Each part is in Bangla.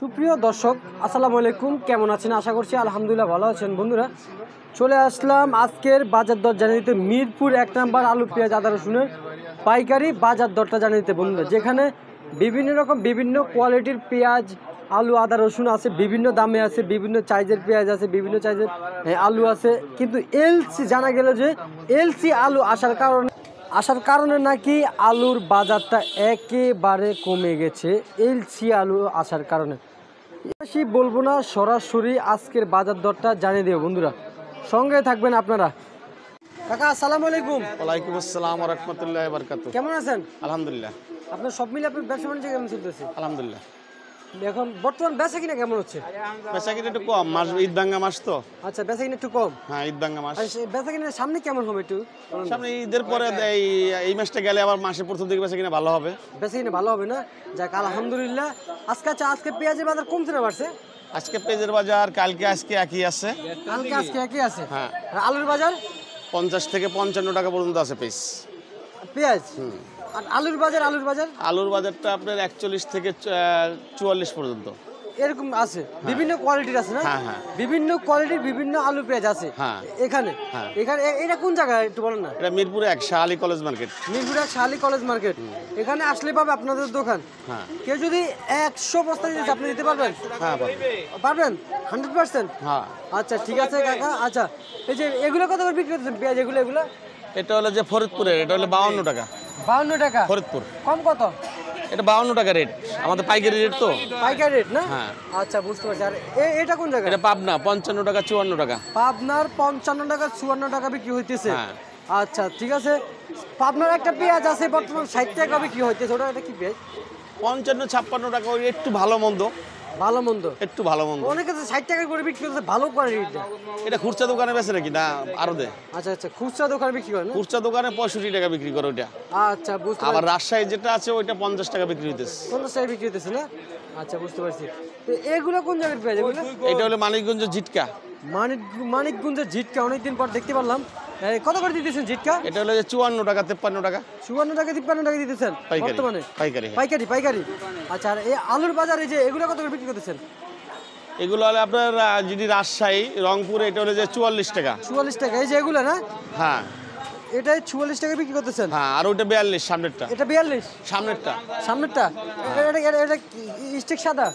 সুপ্রিয় দর্শক আসসালামু আলাইকুম, কেমন আছেন? আশা করছি আলহামদুলিল্লাহ ভালো আছেন। বন্ধুরা, চলে আসলাম আজকের বাজার দর জানিয়ে দিতে মিরপুর 1 নম্বর আলু পেঁয়াজ আদা রসুনের পাইকারি বাজার দরটা জানিয়ে দিতে। বন্ধুরা, যেখানে বিভিন্ন রকম বিভিন্ন কোয়ালিটির পেঁয়াজ আলু আদা রসুন আছে, বিভিন্ন দামে আছে, বিভিন্ন সাইজের পেঁয়াজ আছে, বিভিন্ন সাইজের আলু আছে। কিন্তু এলসি জানা গেল যে এলসি আলু আসার কারণে নাকি আলুর বাজারটা একেবারে কমে গেছে। এলসি আলু আসার কারণে বেশি বলবো না, সরাসরি আজকের বাজার দরটা জানিয়ে দেব। বন্ধুরা, সঙ্গে থাকবেন আপনারা। কাকা আসসালামু আলাইকুম। ওয়ালাইকুম আসসালাম ওয়া রাহমাতুল্লাহি ওয়া বারাকাতুহু। কেমন আছেন? আলহামদুলিল্লাহ। আপনার সব মিলে আপনার ব্যবসা বাণিজ্য কেমন চলতেছে? আলহামদুলিল্লাহ। এখন বর্তমান বেচা কিনা কেমন হচ্ছে? বেচা কিনা একটু কম, মাস ঈদ ভাঙ্গা মাস তো। আচ্ছা, বেচা কিনা একটু কম। হ্যাঁ, ঈদ ভাঙ্গা মাস। আর বেচা কিনা সামনে কেমন হবে একটু বলুন? সামনে ঈদের পরে এই মাসটা গেলে আবার মাসের প্রথম দিকে বেচা কিনা ভালো হবে। বেচা কিনা ভালো হবে না? যাক আলহামদুলিল্লাহ। আজকে পেঁয়াজের বাজার কমছে না বাড়ছে? আজকে পেঁয়াজের বাজার আজকে একই আছে। আজকে একই আছে। হ্যাঁ। আর আলুর বাজার 50 থেকে 55 টাকা পর্যন্ত আছে পেঁয়াজ। আর আলুর বাজার আলুর বাজারটা আপনার 41 থেকে 44 পর্যন্ত এরকম আছে। বিভিন্ন কোয়ালিটির আছে না? হ্যাঁ, হ্যাঁ। বিভিন্ন কোয়ালিটির বিভিন্ন আলু পেঁয়াজ আছে। হ্যাঁ। এখানে হ্যাঁ। এটা কোন জায়গায় একটু বলেন না? এটা মিরপুরে 1 শাহালি কলেজ মার্কেট। মিরপুরে শাহালি কলেজ মার্কেট। এখানে আসলে পাবে আপনাদের দোকান। হ্যাঁ। কেউ যদি 100 বস্তা দিতে আপনি দিতে পারবেন? হ্যাঁ, পারবেন 100%? হ্যাঁ। আচ্ছা, ঠিক আছে কাকা। আচ্ছা, এই যে এগুলো কত করে বিক্রি করতেছেন পেঁয়াজ? এগুলো এটা হলো যে ফরিদপুরের, এটা হলো 52 টাকা। 52 টাকা? ফরিদপুর। কম কত? এটা 52 টাকা রেট, আমাদের পাইকারি রেট তো। পাইকারি রেট না? হ্যাঁ। আচ্ছা, বুঝতে পারছি। আর এটা কোন জায়গা? এটা পাবনা 55 টাকা 54 টাকা। পাবনার 55 টাকা 54 টাকা বিক্রি হইতেছে। হ্যাঁ। আচ্ছা, ঠিক আছে। পাবনার একটা পেঁয়াজ আছে বর্তমান 60 টাকা বিক্রি হইতেছে, এটা কি পেঁয়াজ? 55-56 টাকা, ওই একটু ভালো মন্দ। একটু ভালো মন্দ। অনেকে তো 60 টাকা করে বিক্রি করতে, ভালো কোয়ালিটিটা। এটা খুচরা দোকানে বেচে নাকি না আরো দেয়? আচ্ছা, খুচরা দোকানে বিক্রি করে না? খুচরা দোকানে 65 টাকা বিক্রি করে ওইটা। আচ্ছা, বুঝতে আবার পারছি। রাজশাহী যেটা আছে ওইটা 50 টাকা বিক্রি হইতেছে। 50 টাকা বিক্রি হইতেছে না? আচ্ছা, বুঝতে পারছি। তো এগুলো কোন জায়গার পেঁয়াজ এগুলো? এটা হলো মানিকগঞ্জ ঝিটকা। মানিকগঞ্জের ঝিটকা অনেকদিন পর দেখতে পারলাম। কত করে দিতেছেন ঝিটকা? এটা হলো যে 54 টাকা 53 টাকা। 54 টাকা 53 টাকা দিতেছেন বর্তমানে? পাইকারি। আচ্ছা, আর এই আলুর বাজারে যে এগুলো কত করে বিক্রি করতেছেন? এগুলো হলো আপনার যদি রাজশাহী রংপুর, এটা হলো যে 44 টাকা। 44 টাকা। এই যে এগুলো না? হ্যাঁ। এটা 44 টাকা বিক্রি করতেছেন? হ্যাঁ, আর ওইটা 42 সামনেরটা। এটা 42 সামনেরটা। এটা স্টিক সাদা?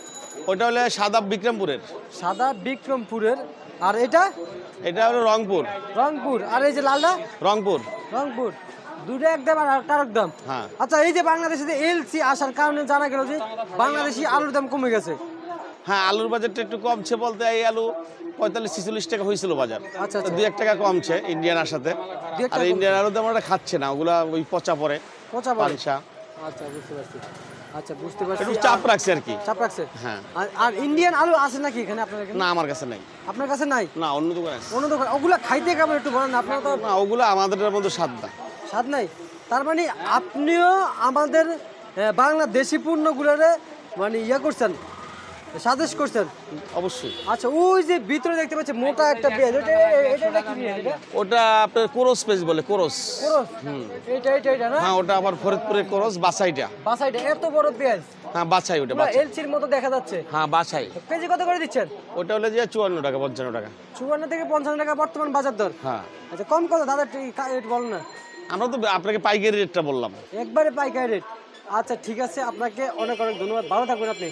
ওইটা হলো সাদা বিক্রমপুরের। সাদা বিক্রমপুরের। আর এটা হলো রংপুর। আর এই যে লালটা? রংপুর। দুটো একদম আর একটা একদম। হ্যাঁ। আচ্ছা, এই যে বাংলাদেশে এলসি আসার কারণে জানা গেল যে বাংলাদেশি আলুর দাম কমে গেছে। হ্যাঁ, আলুর বাজারটা একটু কমছে বলতে এই আলু 45-46 টাকা হয়েছিল বাজার। আচ্ছা, তো 2-1 টাকা কমছে ইন্ডিয়ান আসাতে। আর ইন্ডিয়ান আলু তো আমরা খাচ্ছে না, ওগুলা ওই পচা পড়ে। পানসা। আচ্ছা, বুঝতে পারছি। একটু চাপ রাখছে আর কি। চাপ রাখছে। হ্যাঁ। আর ইন্ডিয়ান আলু আছে নাকি এখানে আপনার এখানে? না, আমার কাছে নাই। আপনার কাছে নাই? না, অন্য দোকানে আছে। অন্য দোকান? ওগুলা খাইতে কেমন একটু বলেন না। আপনারা তো না, ওগুলো আমাদের মধ্যে স্বাদ না। স্বাদ নাই? তার মানে আপনিও আমাদের বাংলাদেশি পণ্যগুলোরে মানে করছেন, সাজেস্ট করছেন? অবশ্যই। আচ্ছা, ওই যে ভিতরে দেখতে পাচ্ছি মোটা একটা পেঁয়াজ, এটা কি পেঁয়াজ? ওটা আপনার কোরস পেঁয়াজ বলে, কোরস। এটা না? হ্যাঁ, ওটা আবার ফরিদপুরের কোরস বাছাইটা। এত বড় পেঁয়াজ? হ্যাঁ, বাছাই ওটা। এলসির মতো দেখা যাচ্ছে। হ্যাঁ, বাছাই। কেজি কত করে দিচ্ছেন? ওটা হলো যে 54 টাকা 55 টাকা। 54 থেকে 55 টাকা বর্তমান বাজার দর। হ্যাঁ। আচ্ছা, কম কত দাদা বলেন না। আমরা তো আপনাকে পাইকারি রেটটা বললাম। একবারে পাইকারি রেট। আচ্ছা, ঠিক আছে, আপনাকে অনেক ধন্যবাদ। ভালো থাকবেন আপনি।